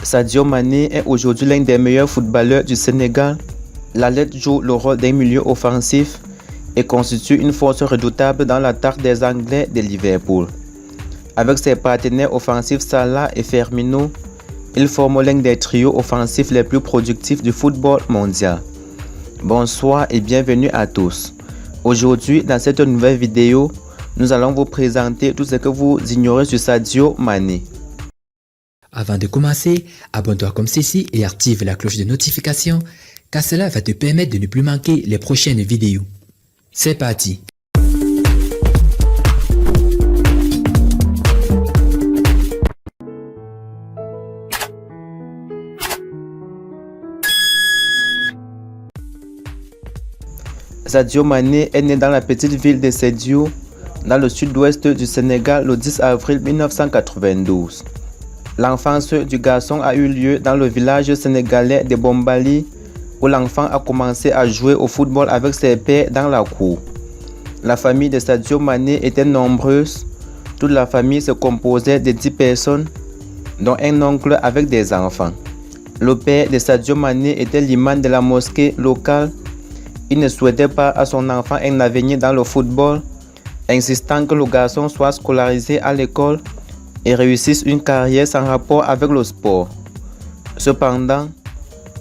Sadio Mané est aujourd'hui l'un des meilleurs footballeurs du Sénégal. L'athlète joue le rôle d'un milieu offensif et constitue une force redoutable dans l'attaque des Anglais de Liverpool. Avec ses partenaires offensifs Salah et Firmino, il forme l'un des trios offensifs les plus productifs du football mondial. Bonsoir et bienvenue à tous. Aujourd'hui, dans cette nouvelle vidéo, nous allons vous présenter tout ce que vous ignorez sur Sadio Mané. Avant de commencer, abonne-toi comme ceci et active la cloche de notification car cela va te permettre de ne plus manquer les prochaines vidéos. C'est parti! Sadio Mané est né dans la petite ville de Sédhiou, dans le sud-ouest du Sénégal, le 10 avril 1992. L'enfance du garçon a eu lieu dans le village sénégalais de Bombali, où l'enfant a commencé à jouer au football avec ses pères dans la cour. La famille de Sadio Mané était nombreuse. Toute la famille se composait de 10 personnes, dont un oncle avec des enfants. Le père de Sadio Mané était l'imam de la mosquée locale. Il ne souhaitait pas à son enfant un avenir dans le football, insistant que le garçon soit scolarisé à l'école et réussisse une carrière sans rapport avec le sport. Cependant,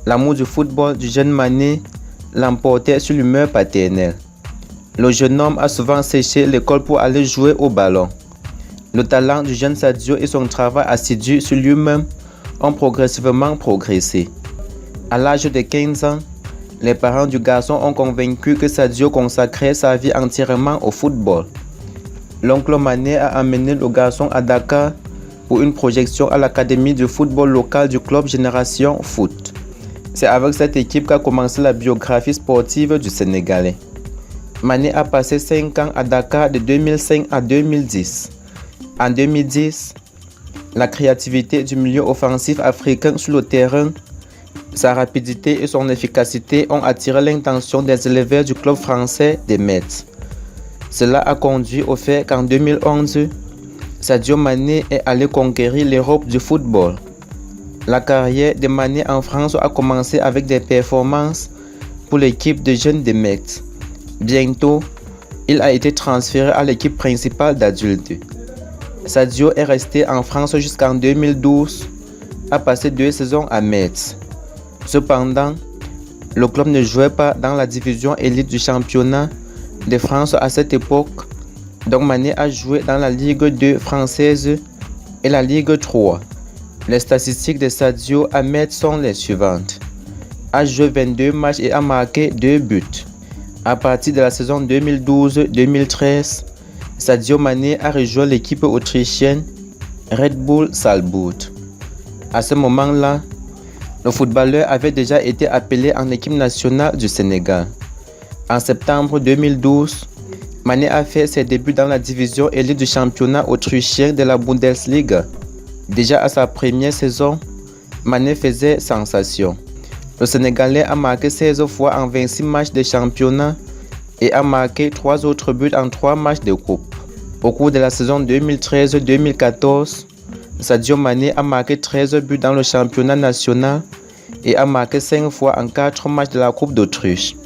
l'amour du football du jeune Mané l'emportait sur l'humeur paternelle. Le jeune homme a souvent séché l'école pour aller jouer au ballon. Le talent du jeune Sadio et son travail assidu sur lui-même ont progressivement progressé. À l'âge de 15 ans, les parents du garçon ont convaincu que Sadio consacrait sa vie entièrement au football. L'oncle Mané a amené le garçon à Dakar pour une projection à l'académie de football local du club Génération Foot. C'est avec cette équipe qu'a commencé la biographie sportive du Sénégalais. Mané a passé 5 ans à Dakar de 2005 à 2010. En 2010, la créativité du milieu offensif africain sur le terrain, sa rapidité et son efficacité ont attiré l'intention des éleveurs du club français des Mets. Cela a conduit au fait qu'en 2011, Sadio Mané est allé conquérir l'Europe du football. La carrière de Mané en France a commencé avec des performances pour l'équipe de jeunes des Mets. Bientôt, il a été transféré à l'équipe principale d'adultes. Sadio est resté en France jusqu'en 2012, a passé 2 saisons à Metz. Cependant, le club ne jouait pas dans la division élite du championnat de France à cette époque, donc Mané a joué dans la Ligue 2 française et la Ligue 3. Les statistiques de Sadio à Metz sont les suivantes. A joué 22 matchs et a marqué 2 buts. À partir de la saison 2012-2013, Sadio Mané a rejoint l'équipe autrichienne Red Bull Salzbourg. À ce moment-là, le footballeur avait déjà été appelé en équipe nationale du Sénégal. En septembre 2012, Mané a fait ses débuts dans la division élite du championnat autrichien de la Bundesliga. Déjà à sa première saison, Mané faisait sensation. Le Sénégalais a marqué 16 fois en 26 matchs de championnat et a marqué 3 autres buts en 3 matchs de coupe. Au cours de la saison 2013-2014, Sadio Mané a marqué 13 buts dans le championnat national et a marqué 5 fois en 4 matchs de la Coupe d'Autriche.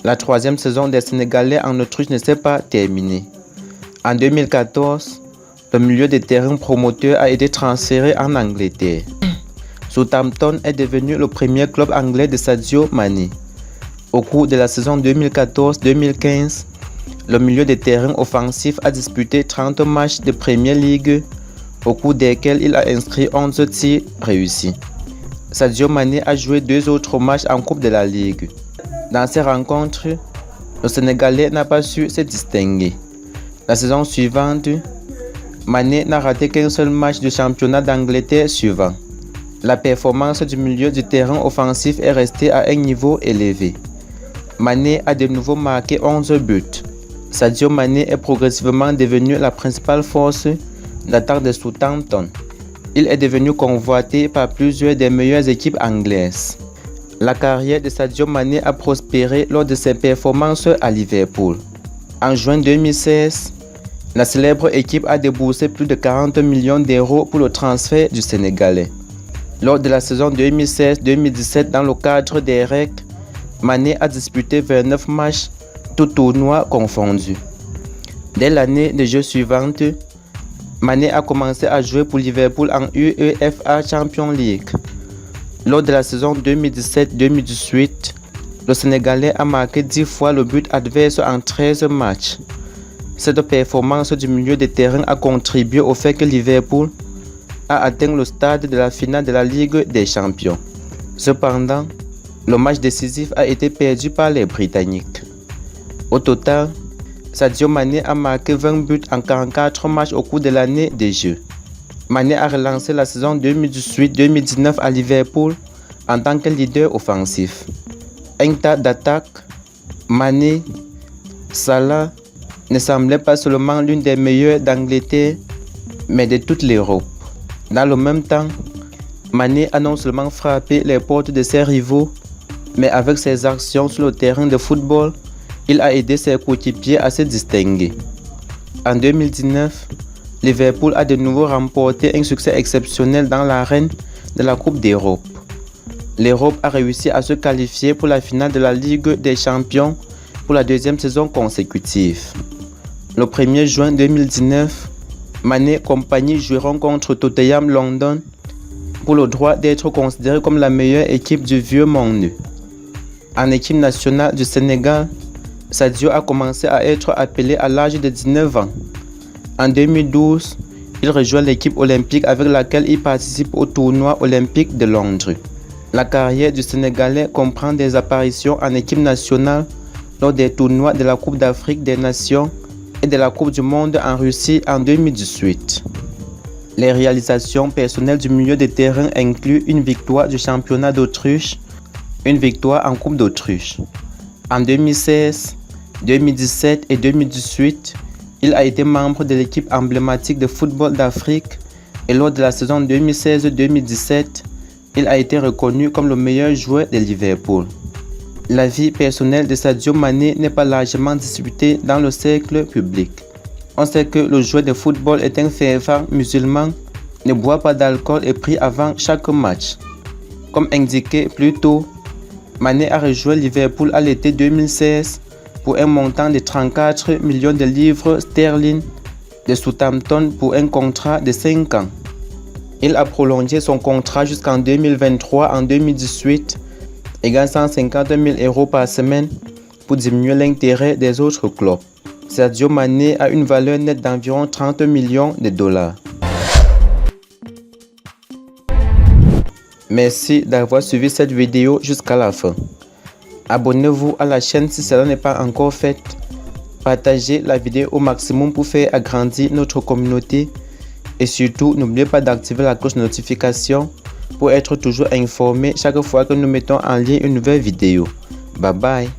La 3e saison des Sénégalais en Autriche ne s'est pas terminée. En 2014, le milieu de terrain promoteur a été transféré en Angleterre. Southampton est devenu le premier club anglais de Sadio Mané. Au cours de la saison 2014-2015, le milieu de terrain offensif a disputé 30 matchs de Premier League, au cours desquels il a inscrit 11 tirs réussis. Sadio Mané a joué 2 autres matchs en Coupe de la Ligue. Dans ces rencontres, le Sénégalais n'a pas su se distinguer. La saison suivante, Mané n'a raté qu'un seul match du championnat d'Angleterre suivant. La performance du milieu du terrain offensif est restée à un niveau élevé. Mané a de nouveau marqué 11 buts. Sadio Mané est progressivement devenu la principale force d'attaque de Southampton. Il est devenu convoité par plusieurs des meilleures équipes anglaises. La carrière de Sadio Mané a prospéré lors de ses performances à Liverpool. En juin 2016, la célèbre équipe a déboursé plus de 40 millions d'euros pour le transfert du Sénégalais. Lors de la saison 2016-2017, dans le cadre des règles, Mané a disputé 29 matchs, tout tournoi confondu. Dès l'année de jeu suivante, Mané a commencé à jouer pour Liverpool en UEFA Champions League. Lors de la saison 2017-2018, le Sénégalais a marqué 10 fois le but adverse en 13 matchs. Cette performance du milieu de terrain a contribué au fait que Liverpool a atteint le stade de la finale de la Ligue des Champions. Cependant, le match décisif a été perdu par les Britanniques. Au total, Sadio Mané a marqué 20 buts en 44 matchs au cours de l'année de jeu. Mané a relancé la saison 2018-2019 à Liverpool en tant que leader offensif. Un tas d'attaques, Mané, Salah ne semblait pas seulement l'une des meilleures d'Angleterre, mais de toute l'Europe. Dans le même temps, Mané a non seulement frappé les portes de ses rivaux, mais avec ses actions sur le terrain de football, il a aidé ses coéquipiers à se distinguer. En 2019, Liverpool a de nouveau remporté un succès exceptionnel dans l'arène de la Coupe d'Europe. L'Europe a réussi à se qualifier pour la finale de la Ligue des Champions pour la deuxième saison consécutive. Le 1er juin 2019, Mané et compagnie joueront contre Tottenham London pour le droit d'être considéré comme la meilleure équipe du vieux monde. En équipe nationale du Sénégal, Sadio a commencé à être appelé à l'âge de 19 ans. En 2012, il rejoint l'équipe olympique avec laquelle il participe au tournoi olympique de Londres. La carrière du Sénégalais comprend des apparitions en équipe nationale lors des tournois de la Coupe d'Afrique des Nations et de la Coupe du Monde en Russie en 2018. Les réalisations personnelles du milieu de terrain incluent une victoire du championnat d'Autriche, une victoire en Coupe d'Autriche. En 2016, 2017 et 2018, il a été membre de l'équipe emblématique de football d'Afrique et lors de la saison 2016-2017, il a été reconnu comme le meilleur joueur de Liverpool. La vie personnelle de Sadio Mané n'est pas largement disputée dans le cercle public. On sait que le joueur de football est un fervent musulman, ne boit pas d'alcool et prie avant chaque match. Comme indiqué plus tôt, Mané a rejoint Liverpool à l'été 2016 pour un montant de 34 millions de livres sterling de Southampton pour un contrat de 5 ans. Il a prolongé son contrat jusqu'en 2023 en 2018, égal 150 000 € par semaine pour diminuer l'intérêt des autres clubs. Sadio Mané a une valeur nette d'environ 30 millions de dollars. Merci d'avoir suivi cette vidéo jusqu'à la fin. Abonnez-vous à la chaîne si cela n'est pas encore fait. Partagez la vidéo au maximum pour faire agrandir notre communauté. Et surtout, n'oubliez pas d'activer la cloche de notification pour être toujours informé chaque fois que nous mettons en ligne une nouvelle vidéo. Bye bye.